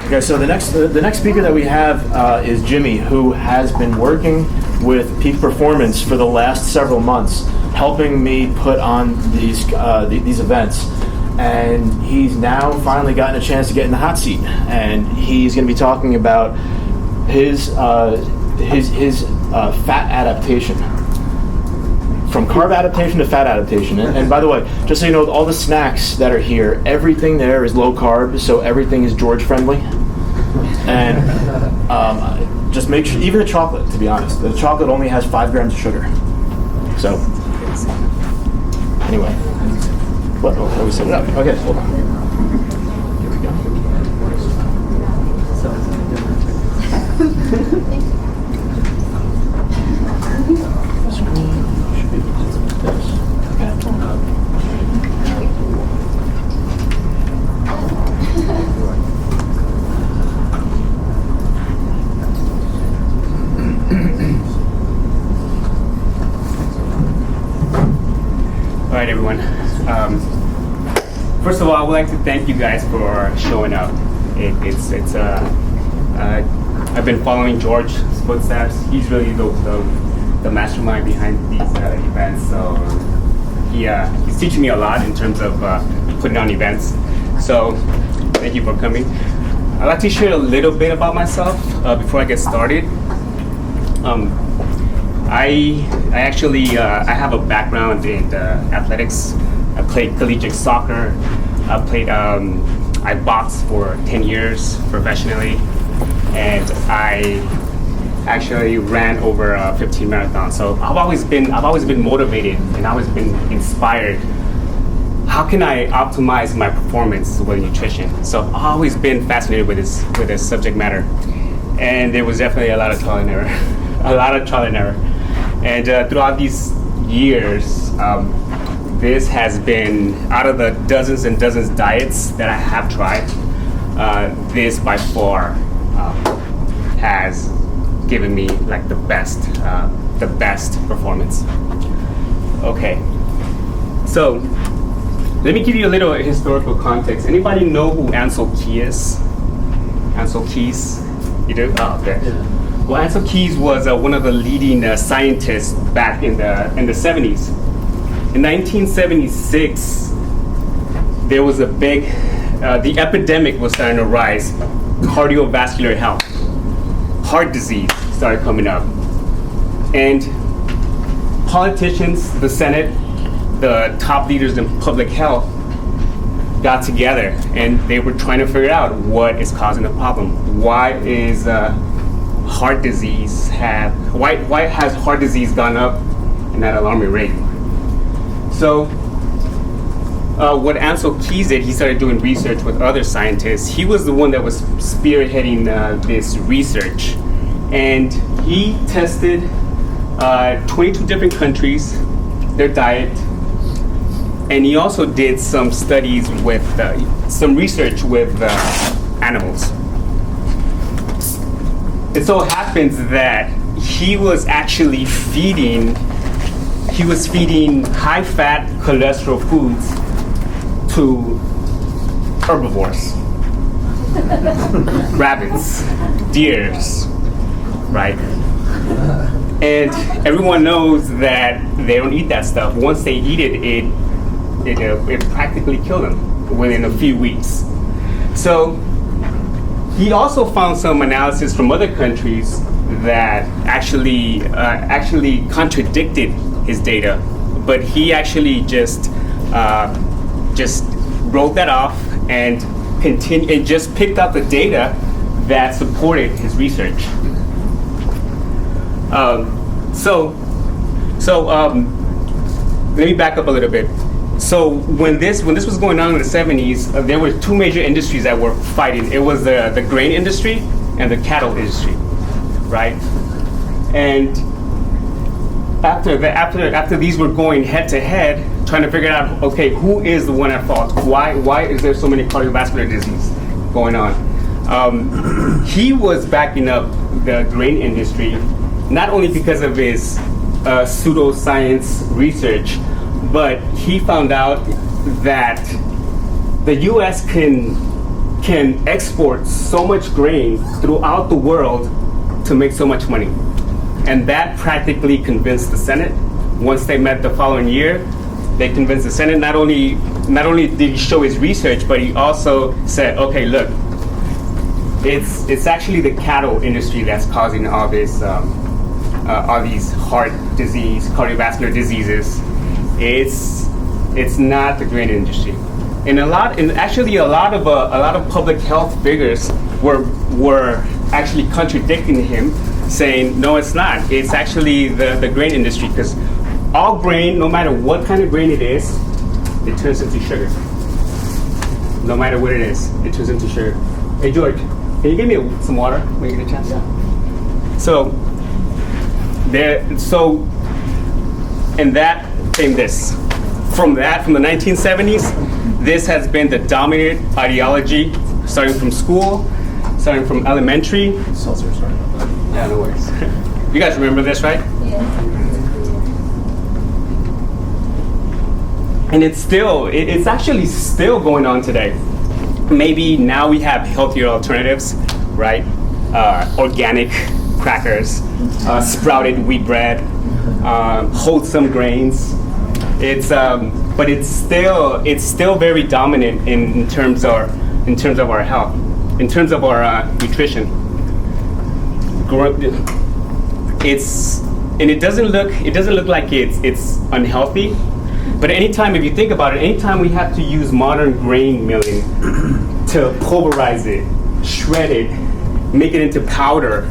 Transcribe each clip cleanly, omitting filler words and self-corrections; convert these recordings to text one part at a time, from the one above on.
Okay, so the next speaker that we have is Jimmy, who has been working with Peak Performance for the last several months, helping me put on these events. And he's now finally gotten a chance to get in the hot seat, and he's going to be talking about his fat adaptation, from carb adaptation to fat adaptation. And by the way, just so you know, all the snacks that are here, everything there is low carb, so everything is George friendly. And just make sure, even the chocolate, to be honest, the chocolate only has 5 grams of sugar. So anyway. What? Oh, we set it up. Okay, hold on. Here we go. All right, everyone. First of all, I would like to thank you guys for showing up. I've been following George's footsteps. He's really the mastermind behind these events. So he's teaching me a lot in terms of putting on events. So thank you for coming. I'd like to share a little bit about myself before I get started. I have a background in athletics. I played collegiate soccer. I boxed for 10 years professionally, and I actually ran over 15 marathons. So I've always been motivated, and I've always been inspired. How can I optimize my performance with nutrition? So I've always been fascinated with this subject matter, and there was definitely a lot of trial and error, And throughout these years, this has been, out of the dozens and dozens diets that I have tried, this by far has given me like the best performance. Okay, so let me give you a little historical context. Anybody know who Ansel Keys is? Ansel Keys? You do? Oh, okay. Yeah. Well, Ansel Keys was one of the leading scientists back in the 70s. In 1976, there was a big, the epidemic was starting to rise. Cardiovascular health, heart disease started coming up. And politicians, the Senate, the top leaders in public health got together, and they were trying to figure out what is causing the problem. Why has heart disease gone up in that alarming rate? So what Ansel Keys did, he started doing research with other scientists. He was the one that was spearheading this research. And he tested 22 different countries, their diet. And he also did some studies with, some research with animals. It so happens that he was actually feeding high-fat cholesterol foods to herbivores, rabbits, deers, right? And everyone knows that they don't eat that stuff. Once they eat it, it practically killed them within a few weeks. So he also found some analysis from other countries that actually contradicted his data, but he actually just wrote that off and just picked up the data that supported his research. Let me back up a little bit. So when this was going on in the 70s, there were two major industries that were fighting. It was the grain industry and the cattle industry, right? And after these were going head to head, trying to figure out, okay, who is the one at fault? Why is there so many cardiovascular disease going on? He was backing up the grain industry, not only because of his pseudoscience research, but he found out that the U.S. can can export so much grain throughout the world to make so much money. And that practically convinced the Senate. Once they met the following year, they convinced the Senate. Not only did he show his research, but he also said, okay, look, it's actually the cattle industry that's causing all this, all these heart disease, cardiovascular diseases. It's not the grain industry. And a lot of public health figures were actually contradicting him, saying, no, it's not. It's actually the grain industry, because all grain, no matter what kind of grain it is, it turns into sugar. No matter what it is, it turns into sugar. Hey, George, can you give me some water when you get a chance? Yeah. So and that came this. From the 1970s, this has been the dominant ideology, starting from school, starting from elementary. Seltzer, sorry about that. Yeah, no worries. You guys remember this, right? Yeah. And it's actually still going on today. Maybe now we have healthier alternatives, right? Organic crackers, sprouted wheat bread, wholesome grains. But it's still very dominant in terms of our health, in terms of our nutrition. It doesn't look like it's unhealthy. But if you think about it, anytime we have to use modern grain milling to pulverize it, shred it, make it into powder,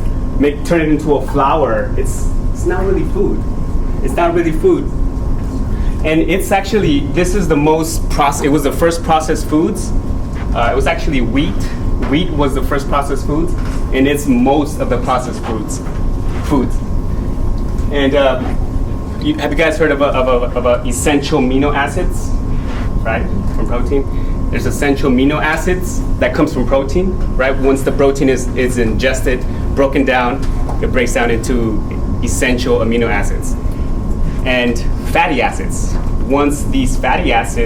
turn it into a flour, it's not really food. It's not really food. And it's actually, this is the most it was the first processed foods. It was actually wheat. Wheat was the first processed foods, and it's most of the processed foods. And have you guys heard of essential amino acids, right, from protein? There's essential amino acids that comes from protein, right? Once the protein is ingested, broken down, it breaks down into essential amino acids. And fatty acids. Once these fats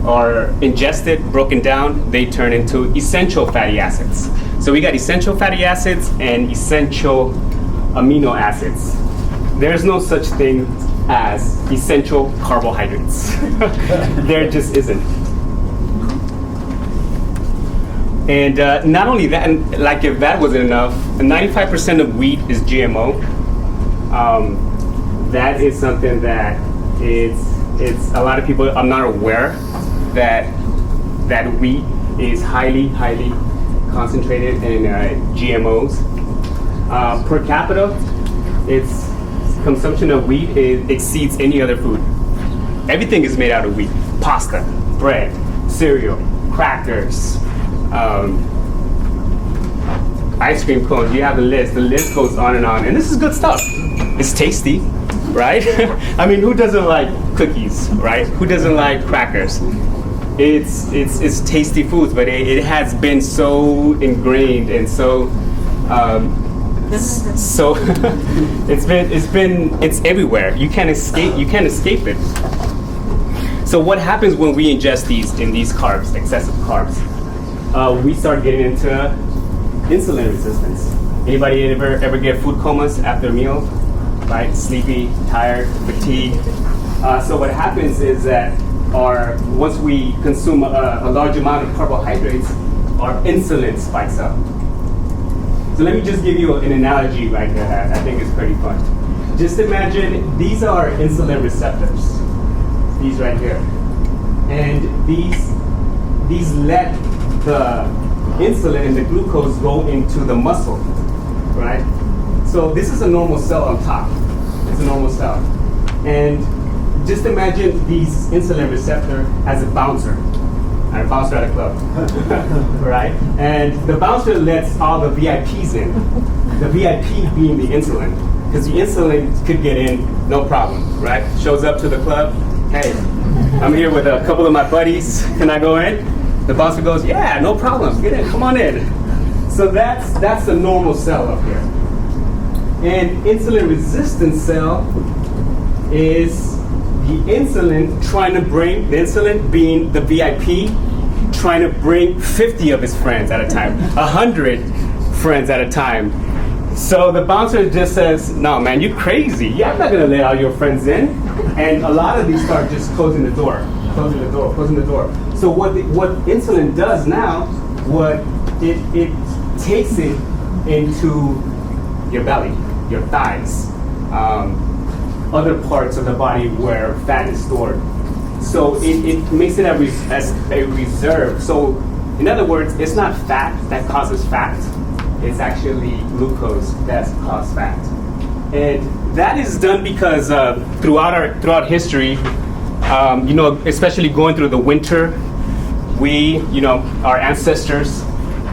are ingested, broken down, they turn into essential fatty acids. So we got essential fatty acids and essential amino acids. There's no such thing as essential carbohydrates. There just isn't. And not only that, and like if that wasn't enough, 95% of wheat is GMO. That is something that it's a lot of people are not aware that wheat is highly concentrated in GMOs. Per capita, its consumption of wheat exceeds any other food. Everything is made out of wheat: pasta, bread, cereal, crackers, ice cream cones. You have the list. The list goes on, and this is good stuff. It's tasty, right? I mean, who doesn't like cookies, right? Who doesn't like crackers? It's tasty foods, but it has been so ingrained and so it's everywhere. You can't escape it. So what happens when we ingest these carbs, excessive carbs? We start getting into insulin resistance. Anybody ever get food comas after a meal? Right? Sleepy, tired, fatigued. So what happens is that once we consume a large amount of carbohydrates, our insulin spikes up. So let me just give you an analogy right here that I think is pretty fun. Just imagine these are insulin receptors, these right here. And these let the insulin and the glucose go into the muscle, right? So this is a normal cell on top. It's a normal cell. And just imagine these insulin receptor as a bouncer. A bouncer at a club, right? And the bouncer lets all the VIPs in. The VIP being the insulin, because the insulin could get in, no problem, right? Shows up to the club. Hey, I'm here with a couple of my buddies. Can I go in? The bouncer goes, yeah, no problem. Get in, come on in. So that's the normal cell up here. And insulin resistant cell is the insulin trying to bring, the insulin being the VIP, trying to bring 50 of his friends at a time, 100 friends at a time. So the bouncer just says, no, man, you're crazy. Yeah, I'm not going to let all your friends in. And a lot of these start just closing the door. So what insulin does now, it takes it into your belly, your thighs, other parts of the body where fat is stored. So it makes it as a reserve. So in other words, it's not fat that causes fat. It's actually glucose that causes fat. And that is done because throughout history, especially going through the winter, our ancestors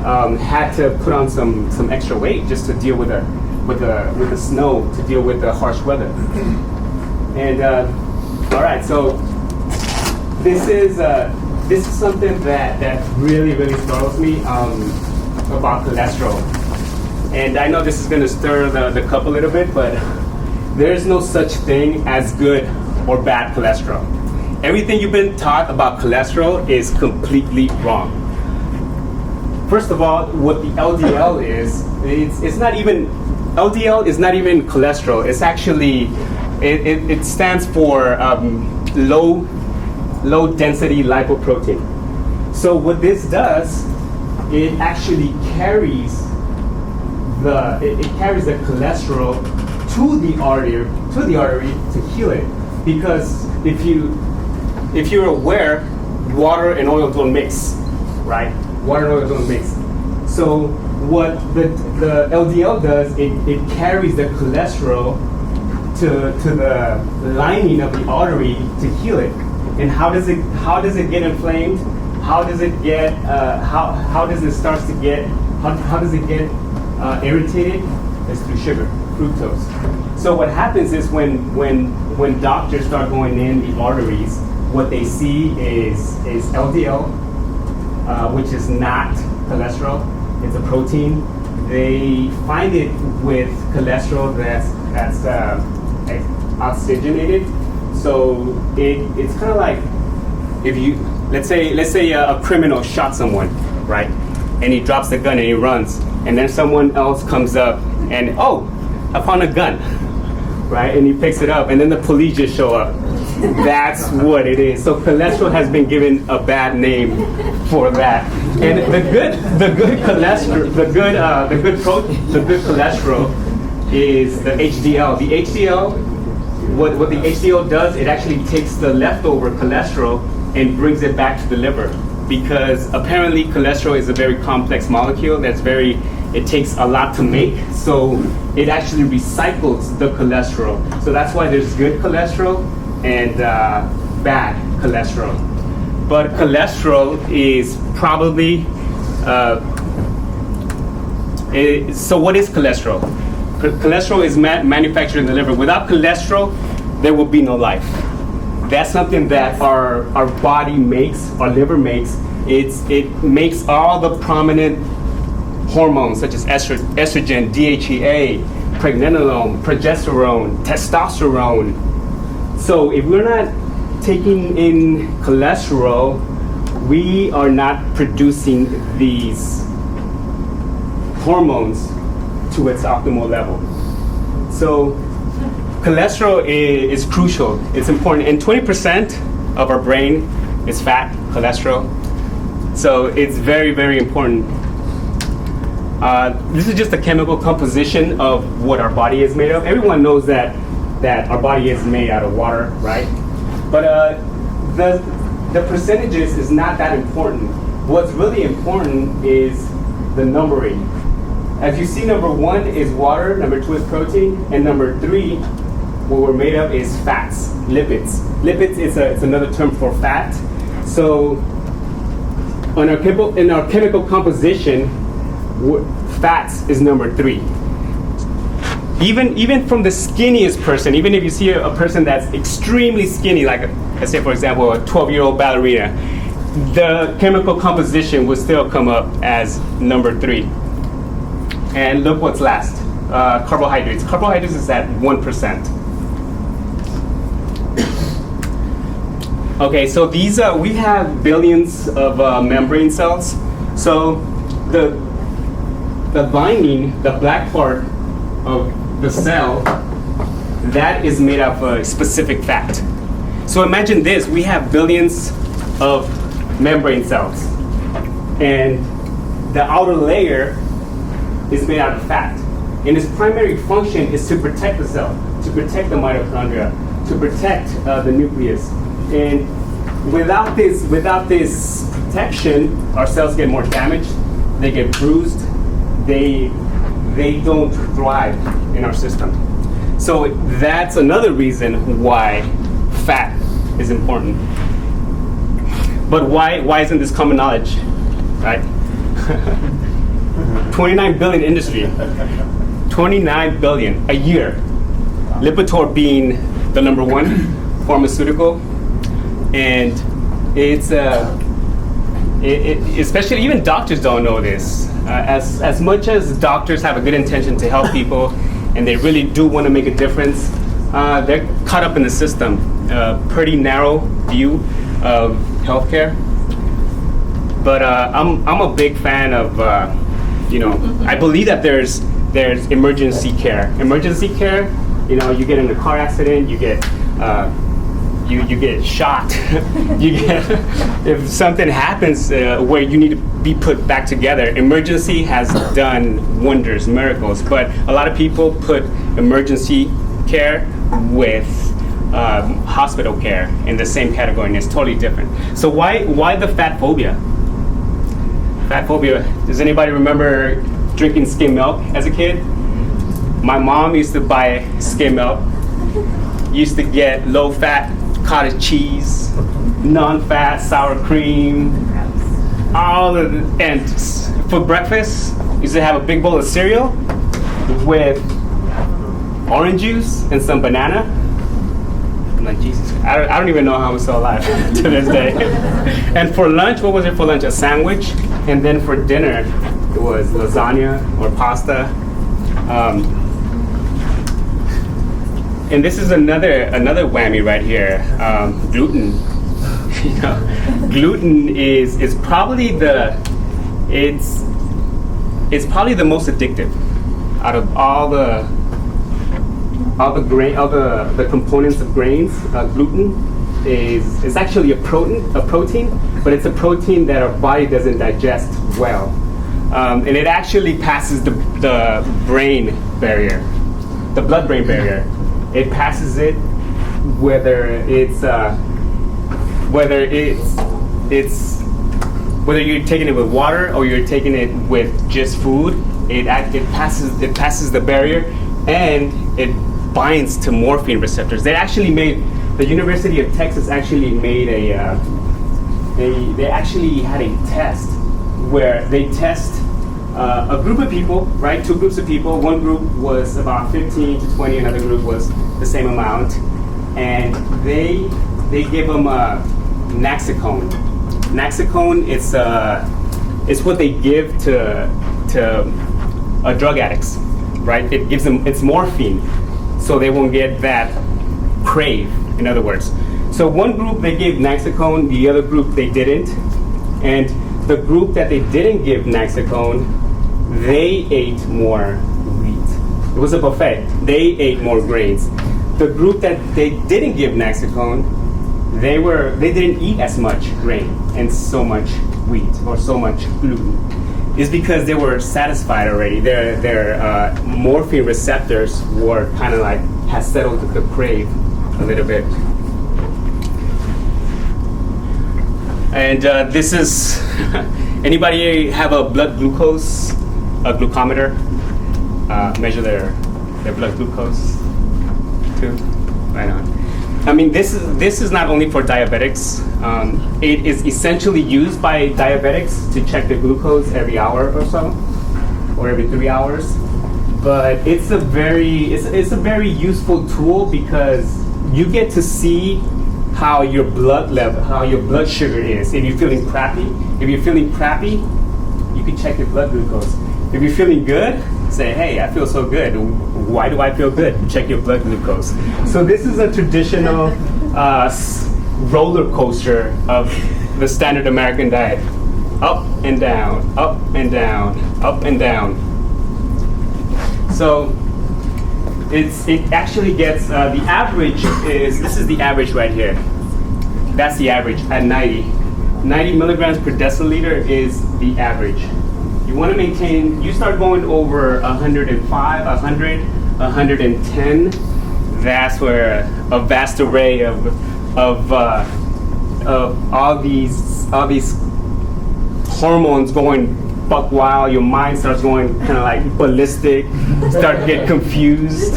had to put on some extra weight just to deal with the snow, to deal with the harsh weather. And all right, so this is something that really startles me about cholesterol. And I know this is going to stir the cup a little bit, but there's no such thing as good or bad cholesterol. Everything you've been taught about cholesterol is completely wrong. First of all, what the LDL is, it's not even, LDL is not even cholesterol. It's actually, it stands for low density lipoprotein. So what this does, it actually carries the cholesterol to the artery to heal it. Because if you're aware, water and oil don't mix, right? Water and oil don't mix. So what the LDL does, it carries the cholesterol to the lining of the artery to heal it. And how does it get inflamed? How does it get irritated? It's through sugar, fructose. So what happens is when doctors start going in the arteries, what they see is LDL, which is not cholesterol. It's a protein. They find it with cholesterol that's oxygenated. So it's kind of like if you let's say a criminal shot someone, right? And he drops the gun and he runs, and then someone else comes up and I found a gun, right? And he picks it up, and then the police just show up. That's what it is. So cholesterol has been given a bad name for that. And the good cholesterol, the good cholesterol is the HDL. The HDL, what the HDL does, it actually takes the leftover cholesterol and brings it back to the liver. Because apparently cholesterol is a very complex molecule it takes a lot to make, so it actually recycles the cholesterol. So that's why there's good cholesterol and bad cholesterol. But cholesterol is probably, so what is cholesterol? Cholesterol is manufactured in the liver. Without cholesterol, there will be no life. That's something that our body makes, our liver makes. It makes all the prominent hormones such as estrogen, DHEA, pregnenolone, progesterone, testosterone. So if we're not taking in cholesterol, we are not producing these hormones to its optimal level. So cholesterol is crucial. It's important. And 20% of our brain is fat, cholesterol. So it's very, very important. This is just a chemical composition of what our body is made of. Everyone knows that our body is made out of water, right? But the percentages is not that important. What's really important is the numbering. As you see, number 1 is water, number 2 is protein, and number 3, what we're made of is fats, lipids. Lipids is it's another term for fat. So in our chemical composition, fats is number 3. Even from the skinniest person, even if you see a person that's extremely skinny, like let's say for example a 12-year-old ballerina, the chemical composition will still come up as number 3. And look what's last, carbohydrates. Carbohydrates is at 1%. Okay, so these we have billions of membrane cells. So the binding, the black part of the cell, that is made of a specific fat. So imagine this: we have billions of membrane cells, and the outer layer is made out of fat. And its primary function is to protect the cell, to protect the mitochondria, to protect the nucleus. And without this protection, our cells get more damaged, they get bruised, they don't thrive in our system. So that's another reason why fat is important. But why isn't this common knowledge, right? 29 billion industry, 29 billion a year. Lipitor being the number one pharmaceutical, and it's especially even doctors don't know this. As much as doctors have a good intention to help people, and they really do want to make a difference, they're caught up in the system. Pretty narrow view of healthcare. But I'm a big fan of I believe that there's emergency care. Emergency care, you get in a car accident, you get you get shot. You get if something happens where you need to be put back together. Emergency has done wonders, miracles. But a lot of people put emergency care with hospital care in the same category, and it's totally different. So why the fat phobia? Fat phobia. Does anybody remember drinking skim milk as a kid? My mom used to buy skim milk. Used to get low-fat cottage cheese, non-fat sour cream, and for breakfast, used to have a big bowl of cereal with orange juice and some banana. I'm like, Jesus, I don't even know how I'm still alive to this day. And for lunch, what was it for lunch? A sandwich. And then for dinner, it was lasagna or pasta. And this is another whammy right here. Gluten. Gluten is probably it's probably the most addictive out of all the components of grains. Gluten is actually a protein, but it's a protein that our body doesn't digest well, and it actually passes the brain barrier, the blood-brain barrier. It passes it whether you're taking it with water or you're taking it with just food. It passes the barrier, and it binds to morphine receptors. The University of Texas actually made they actually had a test where they test a group of people, right? Two groups of people. One group was about 15 to 20, another group was the same amount, and they give them Naxicone. Naxicone it's what they give to drug addicts, right? It gives them, it's morphine, so they won't get that crave, in other words. So one group they gave Naxicone, the other group they didn't, and the group that they didn't give Naxicone, they ate more wheat. It was a buffet. They ate more grains. The group that they didn't give Naxicone, they didn't eat as much grain and so much wheat or so much gluten. It's because they were satisfied already. Their morphine receptors were kind of like has settled the crave a little bit. And this is anybody have a blood glucose, a glucometer? Measure their blood glucose too. Right on. I mean, this is not only for diabetics. It is essentially used by diabetics to check their glucose every hour or so, or every 3 hours. But it's a very useful tool because you get to see how your blood level, how your blood sugar is. If you're feeling crappy, you can check your blood glucose. If you're feeling good, say, hey, I feel so good. Why do I feel good? Check your blood glucose. So this is a traditional roller coaster of the standard American diet. Up and down, up and down, up and down. So it actually gets, the average is, this is the average right here. That's the average at 90. 90 milligrams per deciliter is the average. You want to maintain, you start going over 105, 100, 110, that's where a vast array of all these hormones going buck wild, your mind starts going kind of like ballistic, start to get confused,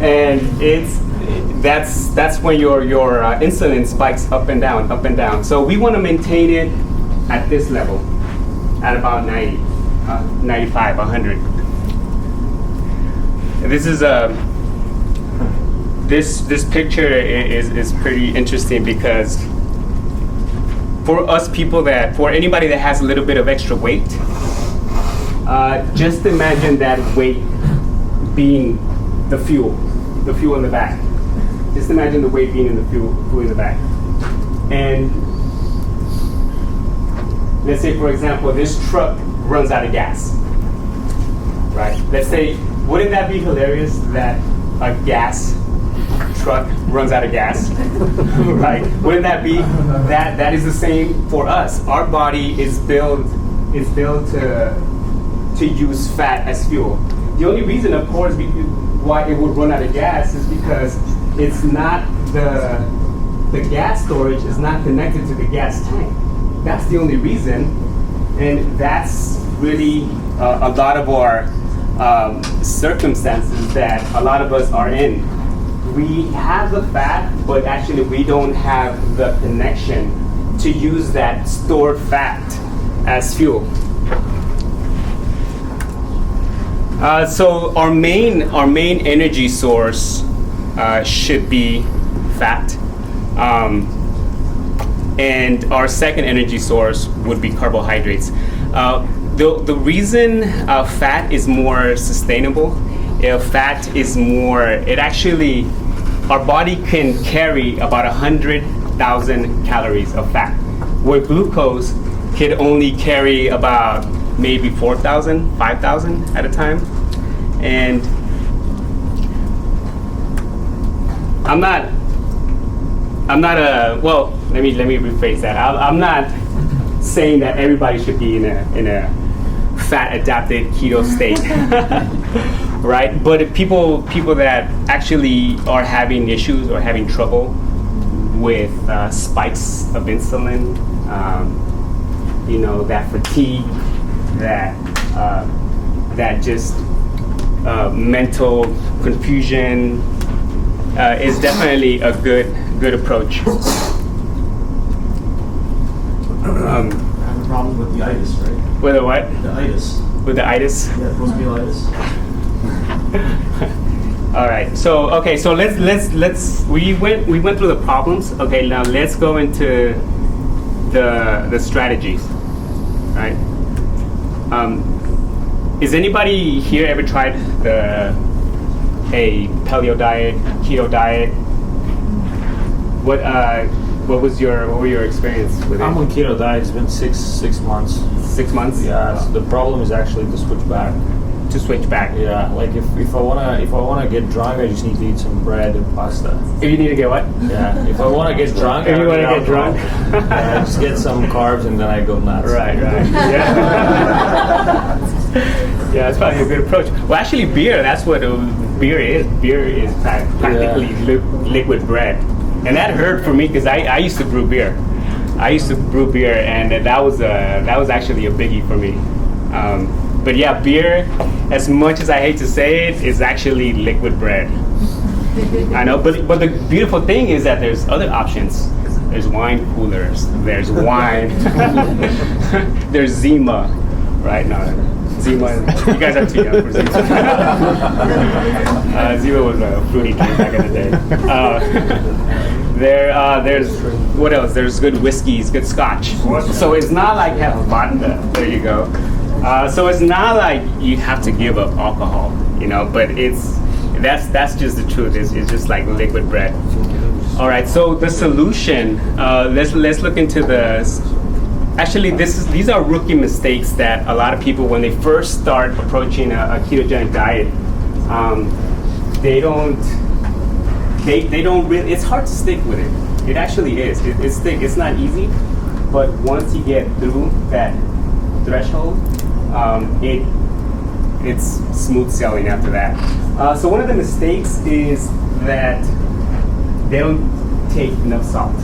and that's when your insulin spikes up and down, up and down. So we want to maintain it at this level, at about 90, 95, 100. This is this picture is pretty interesting because for us people for anybody that has a little bit of extra weight, just imagine that weight being the fuel in the back. Just imagine the weight being in the fuel in the back. And let's say, for example, this truck runs out of gas, right? Let's say, wouldn't that be hilarious that a gas truck runs out of gas, right? Wouldn't that be, that is the same for us. Our body is built to use fat as fuel. The only reason, of course, why it would run out of gas is because it's not the gas storage is not connected to the gas tank. That's the only reason, and that's really a lot of our circumstances that a lot of us are in. We have the fat, but actually we don't have the connection to use that stored fat as fuel. So our main energy source should be fat, and our second energy source would be carbohydrates. The reason fat is more sustainable, fat is more, our body can carry about 100,000 calories of fat, where glucose could only carry about maybe 4,000, 5,000 at a time. And I'm not well, let me rephrase that. I'm not saying that everybody should be in a fat adapted keto state, right? But people that actually are having issues or having trouble with spikes of insulin, that fatigue, that just mental confusion is definitely a good approach. I have a problem with the itis, right? With the what? The itis. With the itis? Yeah, it's supposed to be itis. All right. So let's we went through the problems. Okay, now let's go into the strategies. Right. Is anybody here ever tried a paleo diet, keto diet? What were your experience with it? I'm on keto diet. It's been six months. 6 months? Yeah. So the problem is actually to switch back. To switch back. Yeah. Like if I wanna get drunk, I just need to eat some bread and pasta. If you need to get what? Yeah. If I wanna get drunk, If you want to get drunk? yeah, just get some carbs and then I go nuts. Right. Yeah. Yeah, that's probably a good approach. Well, actually, beer. That's what beer is. Beer is practically liquid bread, and that hurt for me because I used to brew beer. And that was actually a biggie for me. But yeah, beer, as much as I hate to say it, is actually liquid bread. I know, but the beautiful thing is that there's other options. There's wine coolers. There's wine. There's Zima, right now. Zima, you guys are too young for Zima. Zima was a fruity drink back in the day. There's what else? There's good whiskeys, good scotch. So it's not like vodka. There you go. So it's not like you have to give up alcohol, but that's just the truth. It's just like liquid bread. All right, so the solution, let's look into the, actually these are rookie mistakes that a lot of people, when they first start approaching a ketogenic diet, they don't really, it's hard to stick with it. It actually is, it's not easy, but once you get through that threshold, it's smooth sailing after that. So one of the mistakes is that they don't take enough salt.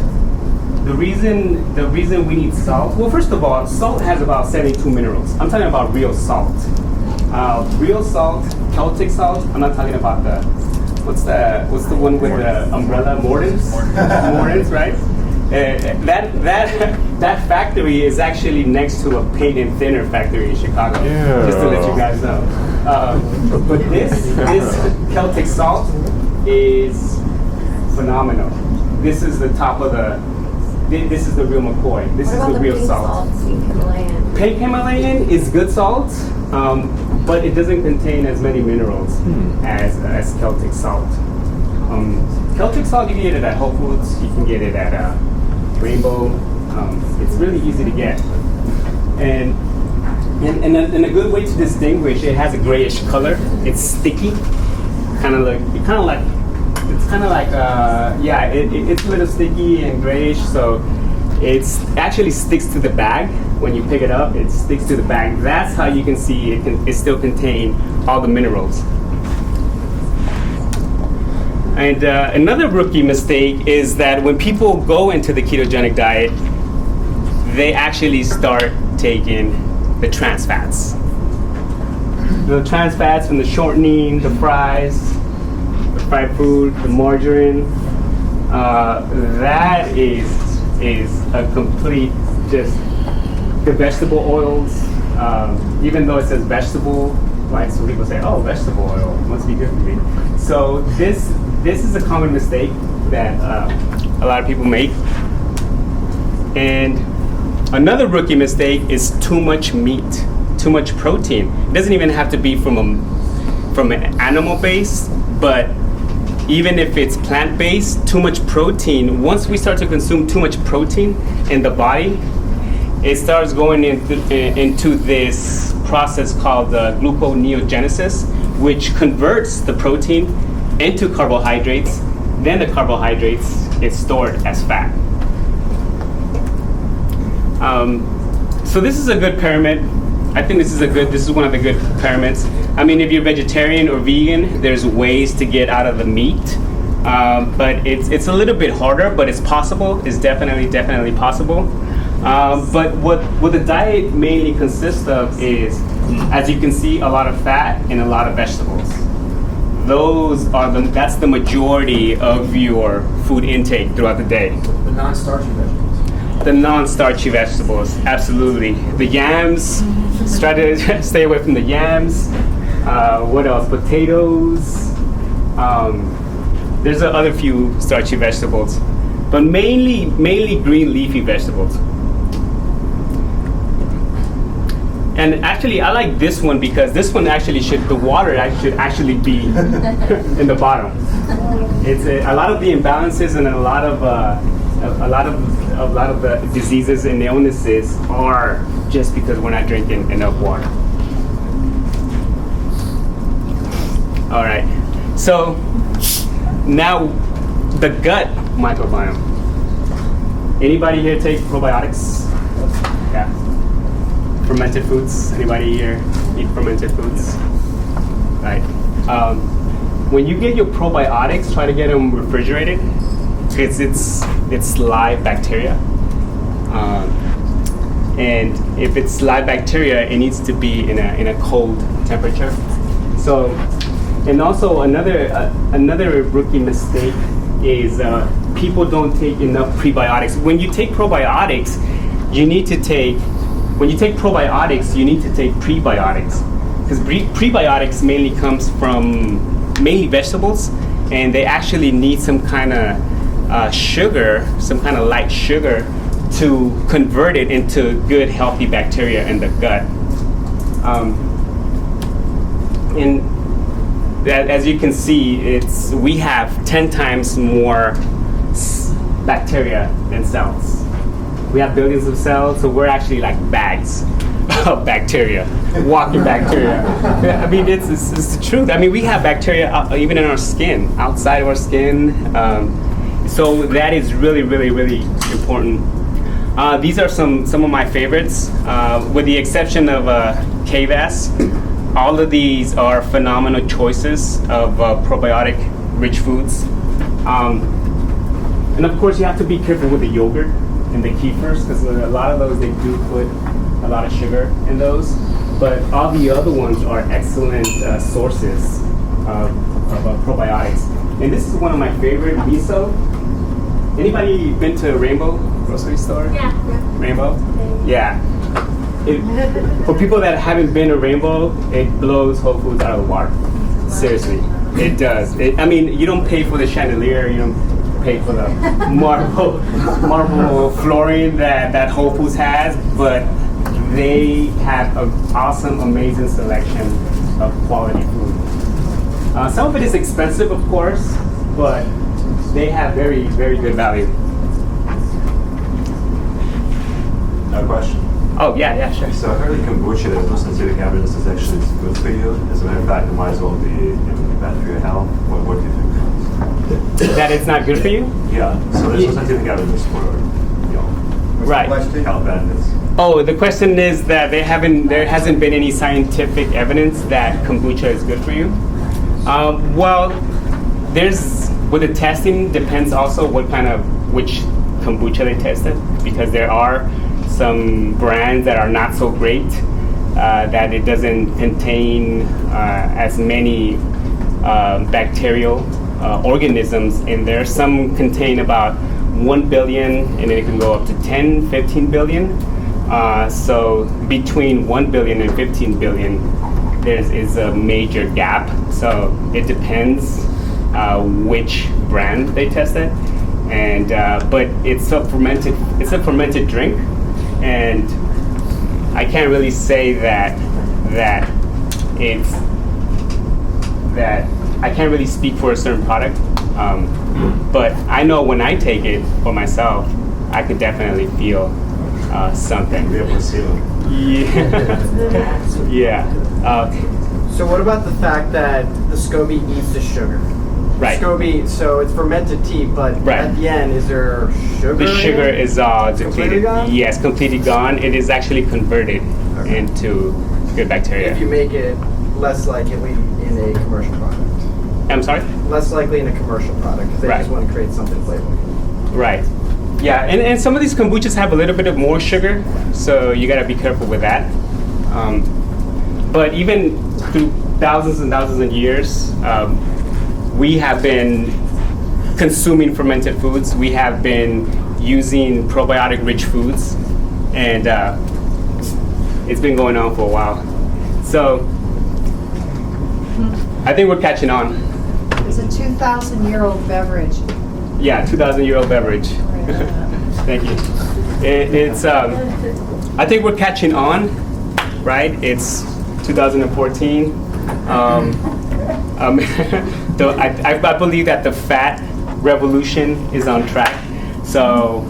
The reason we need salt, well, first of all, salt has about 72 minerals. I'm talking about real salt. Real salt, Celtic salt. I'm not talking about the, what's the one with the umbrella, Morton's, right? That factory is actually next to a paint and thinner factory in Chicago. Yeah. Just to let you guys know. But this Celtic salt is phenomenal. This is the top of the. This is the real McCoy. This is the real salt. Pink Himalayan is good salt, but it doesn't contain as many minerals as Celtic salt. Celtic salt, you can get it at Whole Foods. You can get it at Rainbow. It's really easy to get, and a good way to distinguish. It has a grayish color. It's sticky, it's a little sticky and grayish. So it's actually sticks to the bag when you pick it up. It sticks to the bag. That's how you can see it still contain all the minerals. And another rookie mistake is that when people go into the ketogenic diet, they actually start taking the trans fats. The trans fats from the shortening, the fries, the fried food, the margarine. That is a complete, just the vegetable oils. Even though it says vegetable, right? So people say, "Oh, vegetable oil must be good for me." So this is a common mistake that a lot of people make. And another rookie mistake is too much meat, too much protein. It doesn't even have to be from an animal base, but even if it's plant-based, too much protein. Once we start to consume too much protein in the body, it starts going into this process called gluconeogenesis, which converts the protein into carbohydrates. Then the carbohydrates is stored as fat. So this is a good pyramid. I think this is one of the good pyramids. I mean, if you're vegetarian or vegan, there's ways to get out of the meat, but it's a little bit harder, but it's possible. It's definitely possible. But what the diet mainly consists of is, as you can see, a lot of fat and a lot of vegetables. That's the majority of your food intake throughout the day. The non-starchy vegetables. The non-starchy vegetables, absolutely. The yams, try to stay away from the yams. What else? Potatoes. There's other few starchy vegetables, but mainly green leafy vegetables. And actually, I like this one because this one actually the water should actually be in the bottom. It's a lot of the imbalances and a lot of the diseases and illnesses are just because we're not drinking enough water. All right, so now the gut microbiome. Anybody here take probiotics? Yeah. Fermented foods. Anybody here eat fermented foods? Right. When you get your probiotics, try to get them refrigerated. It's live bacteria, and if it's live bacteria, it needs to be in a cold temperature. So, and also another rookie mistake is people don't take enough prebiotics. When you take probiotics, you need to take prebiotics, because prebiotics mainly comes from vegetables, and they actually need some kind of sugar, some kind of light sugar, to convert it into good healthy bacteria in the gut. And as you can see, we have 10 times more bacteria than cells. We have billions of cells, so we're actually like bags of bacteria, walking bacteria. I mean, it's the truth. I mean, we have bacteria even in our skin, outside of our skin. So that is really, really, really important. These are some of my favorites, with the exception of KVAS. All of these are phenomenal choices of probiotic-rich foods. And of course, you have to be careful with the yogurt and the kefirs, because a lot of those, they do put a lot of sugar in those. But all the other ones are excellent sources of probiotics. And this is one of my favorite, miso. Anybody been to Rainbow grocery store? Yeah. Rainbow? Yeah. For people that haven't been to Rainbow, it blows Whole Foods out of the water. Seriously, it does. I mean, you don't pay for the chandelier, you don't pay for the marble flooring that Whole Foods has, but they have an awesome, amazing selection of quality food. Some of it is expensive, of course, but they have very, very good value. A question. Oh, yeah, sure. So I heard in kombucha there's no scientific evidence it's actually good for you. As a matter of fact, it might as well be bad for your health. What do you think? That it's not good for you? Yeah. So there's no scientific evidence for Right. health benefits. Oh, the question is that there hasn't been any scientific evidence that kombucha is good for you. Well, with the testing depends also which kombucha they tested, because there are some brands that are not so great, that it doesn't contain as many bacterial organisms in there. Some contain about 1 billion, and it can go up to 10, 15 billion. So between 1 billion and 15 billion, there is a major gap. So it depends which brand they tested, and but it's a fermented drink, and I can't really say that I can't really speak for a certain product, but I know when I take it for myself, I could definitely feel something. Be able to see them. Yeah. So what about the fact that the SCOBY eats the sugar? Right. SCOBY, so it's fermented tea, but Right. at the end, is there sugar? The in sugar it? is Completely depleted. gone? Yes, completely gone. It is actually converted into good bacteria. If you make it less likely in a commercial product. I'm sorry? Less likely in a commercial product, because they Right. just want to create something flavorful. Right. Yeah, and some of these kombuchas have a little bit of more sugar, so you gotta be careful with that. But even through thousands and thousands of years, we have been consuming fermented foods. We have been using probiotic-rich foods, and it's been going on for a while. So I think we're catching on. It's a 2,000-year-old beverage. Yeah, 2,000-year-old beverage. Thank you. It's I think we're catching on, right? It's 2014. I believe that the fat revolution is on track. So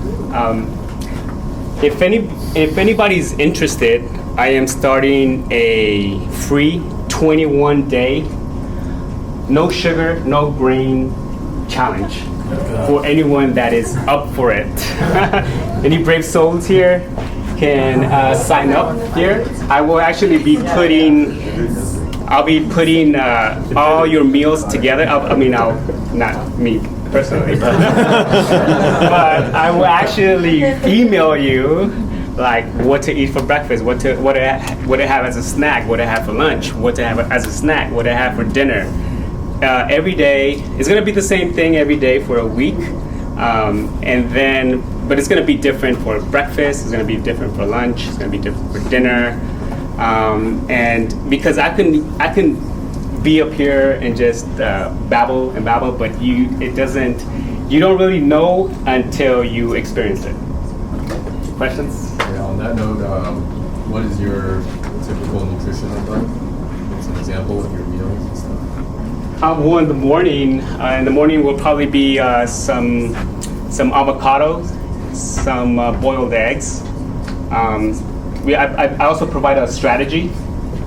if anybody's interested, I am starting a free 21-day no sugar, no grain challenge for anyone that is up for it. Any brave souls here can sign up here. I will actually be putting all your meals together. Not me personally, but I will actually email you like what to eat for breakfast, what to have as a snack, what to have for lunch, what to have as a snack, what to have for dinner. Every day it's going to be the same thing every day for a week, but it's going to be different for breakfast, it's going to be different for lunch, it's going to be different for dinner, and because I can be up here and just babble, but you don't really know until you experience it. Questions? Yeah, on that note, what is your typical nutrition look like? What's an example of your meals and stuff? Well, in the morning will probably be some some avocados, some boiled eggs. I also provide a strategy.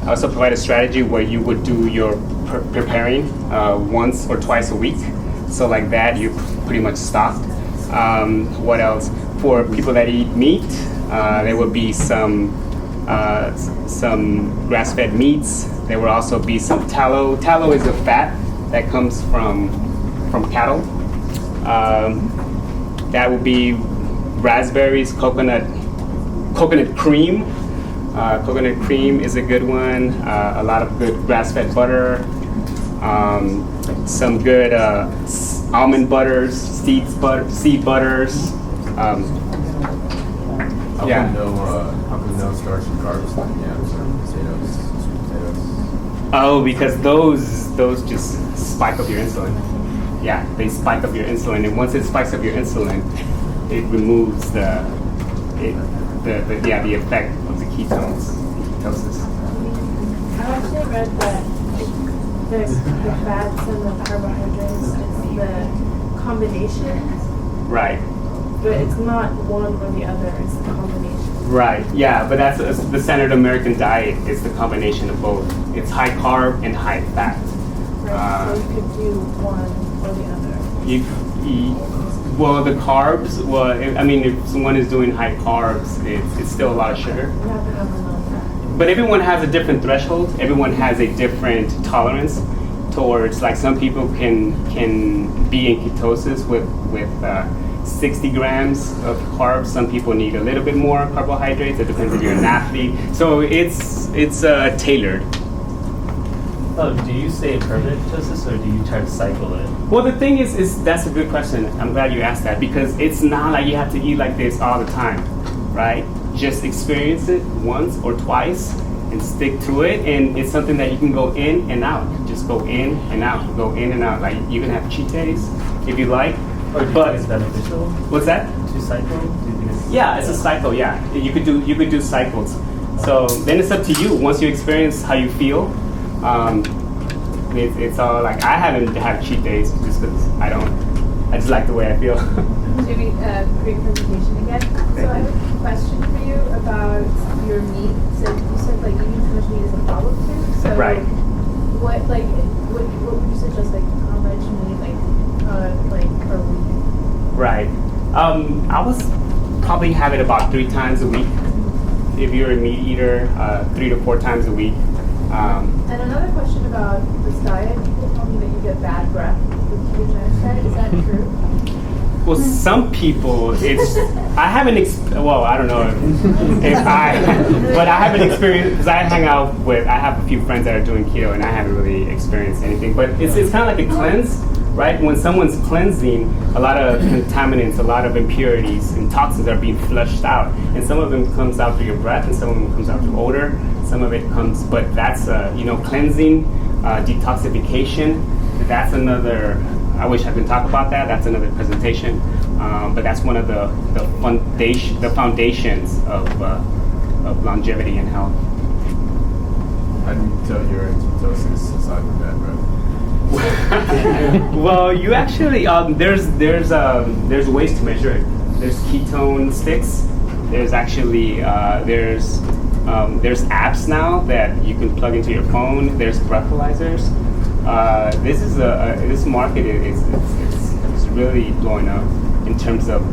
I also provide a strategy where you would do your preparing once or twice a week. So like that, you pretty much stocked. What else? For people that eat meat, there would be some grass-fed meats. There will also be some tallow. Tallow is a fat that comes from cattle. That would be raspberries, coconut cream. Coconut cream is a good one. A lot of good grass-fed butter. Some good almond butters, seed butters. How Yeah. come no starch and carbs like yams or potatoes, sweet potatoes? Oh, because those just spike up your insulin. Yeah, they spike up your insulin, and once it spikes up your insulin, it removes the effect of the ketosis. I actually read that the fats and the carbohydrates is the combination, Right. but it's not one or the other, it's the combination. Right. Yeah, but that's the standard American diet is the combination of both. It's high carb and high fat. Right, so you could do one or the other. Well, the carbs. Well, I mean, if someone is doing high carbs, it's still a lot of sugar. You have to have a non-fat. But everyone has a different threshold. Everyone has a different tolerance towards. Like some people can be in ketosis with 60 grams of carbs. Some people need a little bit more carbohydrates. It depends if you're an athlete. So it's tailored. Oh, do you stay in permanent ketosis or do you try to cycle it? Well, the thing is that's a good question. I'm glad you asked that because it's not like you have to eat like this all the time, right? Just experience it once or twice and stick to it, and it's something that you can go in and out. Just go in and out, go in and out. Like you can have cheat days if you like. Or do you think it's beneficial What's that? to cycle? Do you think it's, Yeah, it's a cycle. Yeah, you could do cycles. So then it's up to you. Once you experience how you feel, it's all like I haven't had cheat days just because I just like the way I feel. Jimmy, great presentation again. So I have a question for you about your meat. So you said like eating too much meat is a problem too. So Right. What would you suggest like how much meat like per week? Right. I was probably have it about 3 times a week. If you're a meat eater, 3 to 4 times a week. And another question about this diet. People tell me that you get bad breath with ketogenic diet. Is that true? Well, some people, I haven't, well, I don't know but I haven't experienced, because I have a few friends that are doing keto and I haven't really experienced anything, but it's kind of like a cleanse, right? When someone's cleansing, a lot of contaminants, a lot of impurities and toxins are being flushed out, and some of them comes out through your breath and some of them comes out through odor, some of it comes, but that's, cleansing, detoxification, that's another, I wish I could talk about that. That's another presentation, but that's one of the foundations of longevity and health. How do you tell you're in ketosis aside from bad breath? Well, you actually there's ways to measure it. There's ketone sticks. There's actually there's apps now that you can plug into your phone. There's breathalyzers. This market is really blowing up in terms of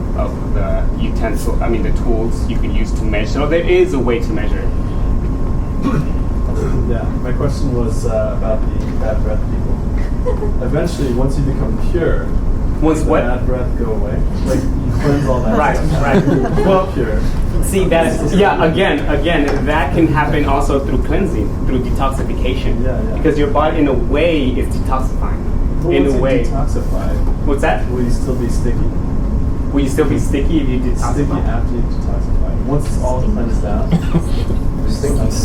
the the tools you can use to measure. So there is a way to measure it. Yeah, my question was about the bad breath people. Eventually, once you become pure, Once does what? the bad breath go away? Like you cleanse all that. Right, stuff. right. Well, Pure. see again, that can happen also through cleansing, through detoxification. Yeah. Because your body, in a way, is detoxifying. But In once a you way. detoxify, What's that? will you still be sticky? Will you still be sticky if you detoxify? Sticky after you detoxify. Once it's all cleansed out. Stinky.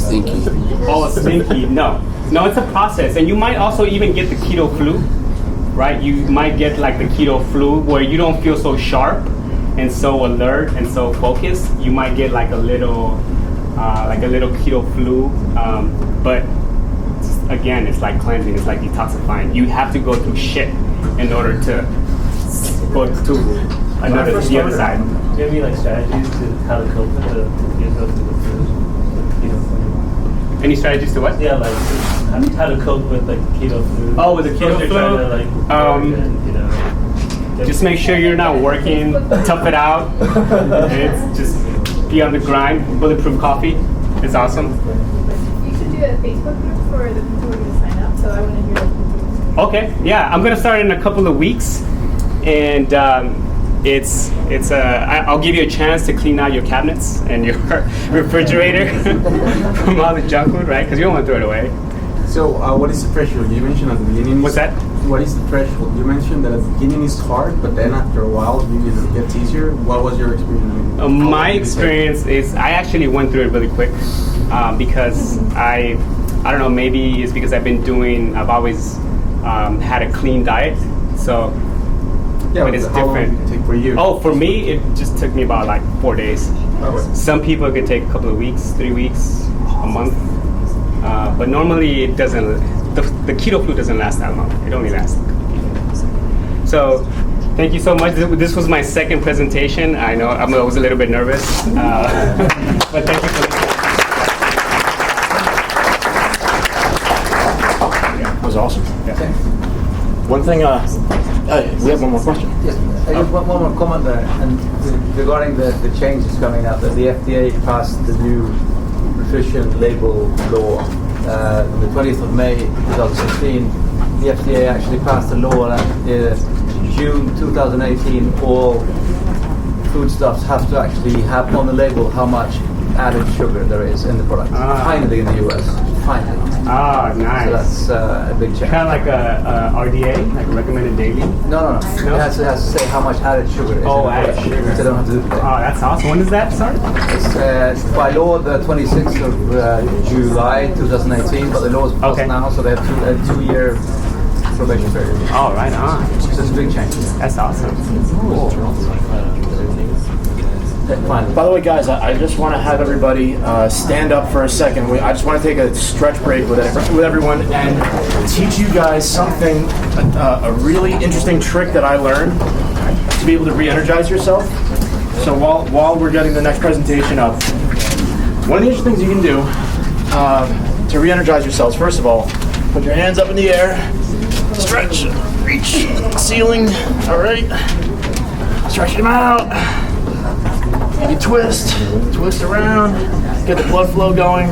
Oh, stinky. No, it's a process, and you might also even get the keto flu, right? You might get like the keto flu where you don't feel so sharp and so alert and so focused. You might get like a little keto flu, but again, it's like cleansing. It's like detoxifying. You have to go through shit in order to go to another First the other starter, side. Do you have any like strategies to how to cope with the keto through the food? Any strategies to what? Yeah, like how to cope with like keto food. Oh, with the keto You're trying to, food? like, Just make sure you're not working, tough it out. It's just be on the grind. Bulletproof coffee is awesome. You should do a Facebook group for the people who are going to sign up, so I want to hear what people Okay, yeah, I'm gonna start in a couple of weeks, and I'll give you a chance to clean out your cabinets and your refrigerator from all the junk food, right? Because you don't want to throw it away. So, what is the threshold? You mentioned at the beginning. What's that? What is the threshold? You mentioned that at the beginning it's hard, but then after a while, it gets easier. What was your experience? How long My did it take? experience is I actually went through it really quick because I don't know, maybe it's because I've always had a clean diet, so. Yeah, but it's how long different. did it take for you? Oh, for me, it just took me about like 4 days. Okay. Some people it could take a couple of weeks, 3 weeks, a month. But normally it doesn't, the keto food doesn't last that long. It only lasts a couple of days. So thank you so much. This was my second presentation. I know I was a little bit nervous, but thank you for listening. That was awesome. Yeah. One thing, we have one more question. Yes, I just want one more comment there, and regarding the changes coming out, that the FDA passed the new nutrition label law on the 20th of May 2016. The FDA actually passed a law that June 2018 all foodstuffs have to actually have on the label how much added sugar there is in the product. Finally in the US, finally. Ah, nice. So that's a big change. Kind of like a RDA, like a recommended daily. No. It has to say how much added sugar is in the added product. sugar. So they don't have to do it. Oh, that's awesome. When does that start? It's by law the 26th of July 2018, but the law is passed Okay. now, so they have a 2-year probation period. Oh, right on. So it's a big change. That's awesome. Cool. Finally. By the way, guys, I just want to have everybody stand up for a second. I just want to take a stretch break with everyone and teach you guys something, a really interesting trick that I learned to be able to re-energize yourself. So while we're getting the next presentation up, one of the interesting things you can do to re-energize yourselves, first of all, put your hands up in the air, stretch, reach, ceiling, all right, stretch them out. You twist around, get the blood flow going.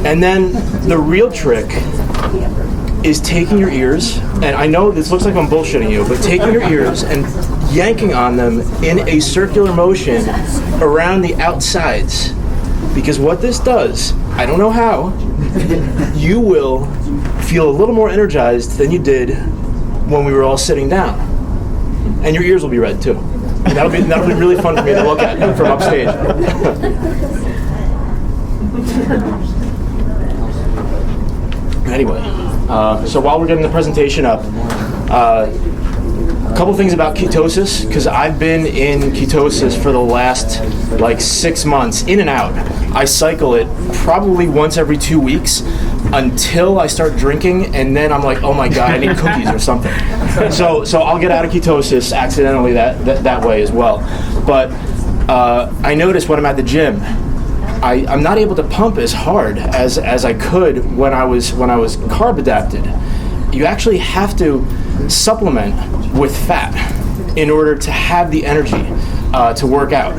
And then the real trick is taking your ears, and I know this looks like I'm bullshitting you, but taking your ears and yanking on them in a circular motion around the outsides. Because what this does, I don't know how, you will feel a little more energized than you did when we were all sitting down. And your ears will be red too. And that'll be really fun for me to look at from upstage. Anyway, so while we're getting the presentation up, a couple things about ketosis, because I've been in ketosis for the last like 6 months, in and out. I cycle it probably once every 2 weeks until I start drinking, and then I'm like, oh my god, I need cookies or something. So I'll get out of ketosis accidentally that way as well. But I notice when I'm at the gym, I'm not able to pump as hard as I could when I was carb adapted. You actually have to supplement with fat in order to have the energy to work out.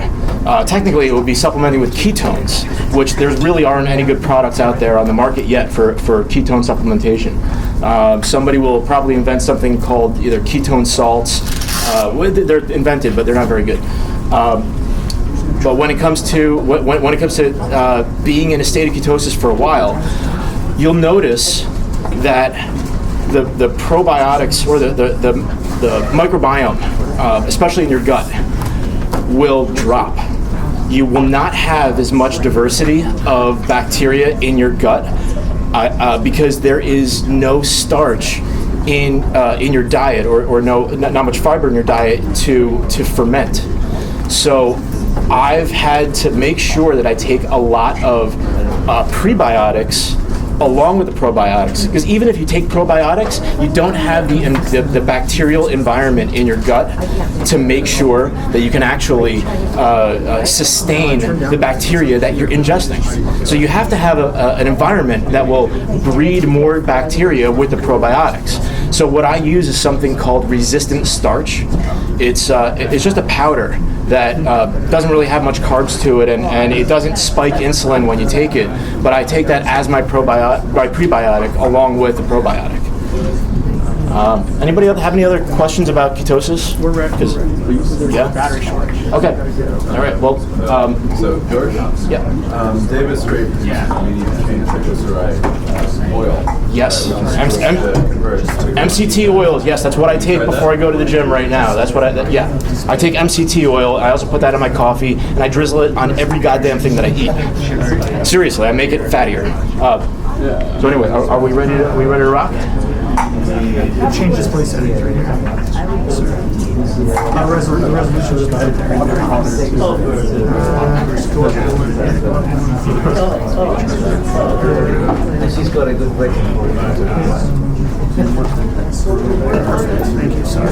Technically, it would be supplementing with ketones, which there really aren't any good products out there on the market yet for ketone supplementation. Somebody will probably invent something called either ketone salts. They're invented, but they're not very good. But when it comes to being in a state of ketosis for a while, you'll notice that the probiotics or the microbiome, especially in your gut, will drop. You will not have as much diversity of bacteria in your gut because there is no starch in your diet or not much fiber in your diet to ferment. So I've had to make sure that I take a lot of prebiotics along with the probiotics. Because even if you take probiotics, you don't have the bacterial environment in your gut to make sure that you can actually sustain the bacteria that you're ingesting. So you have to have an environment that will breed more bacteria with the probiotics. So what I use is something called resistant starch. It's just a powder that doesn't really have much carbs to it, and it doesn't spike insulin when you take it. But I take that as my prebiotic along with the probiotic. Anybody have any other questions about ketosis? We're ready. Yeah. Battery shortage. Okay. All right. Well. So George, Yeah. Davis Ray, you need to change triglyceride oil. Yes. Convert to MCT oils. Yes, that's what I take before I go to the gym right now. That's what I take MCT oil. I also put that in my coffee, and I drizzle it on every goddamn thing that I eat. Seriously, I make it fattier. So anyway, are we ready to rock? Change this place every 3 years. The resolution was about And she's got a good rating for it. Thank you, sir.